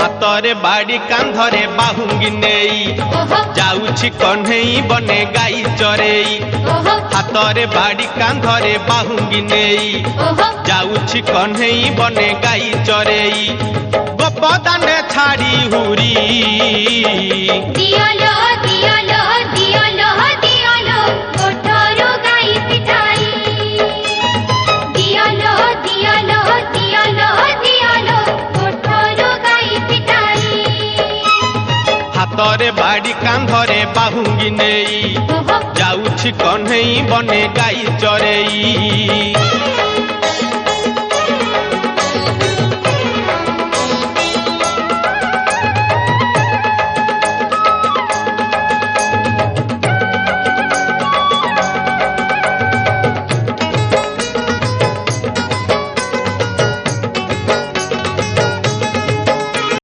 हातरे बाड़ी कांधरे बाहुंगी नेई जाउछि कन्हई बने गाई चरेई हातरे बाड़ी कांधरे बाहुंगी नेई जाउछि कन्हई बने गाई चरेई गोपदाने छाड़ी हुरी दियालो दियालो दियालो दियालो कोठरो गाई पिठाई दियालो दियालो दियालो दियालो कोठरो गाई पिठाई हातरे बाड़ी कांधरे बाहुंगी नेई जाउछि कन्हई बने गाई चरेई।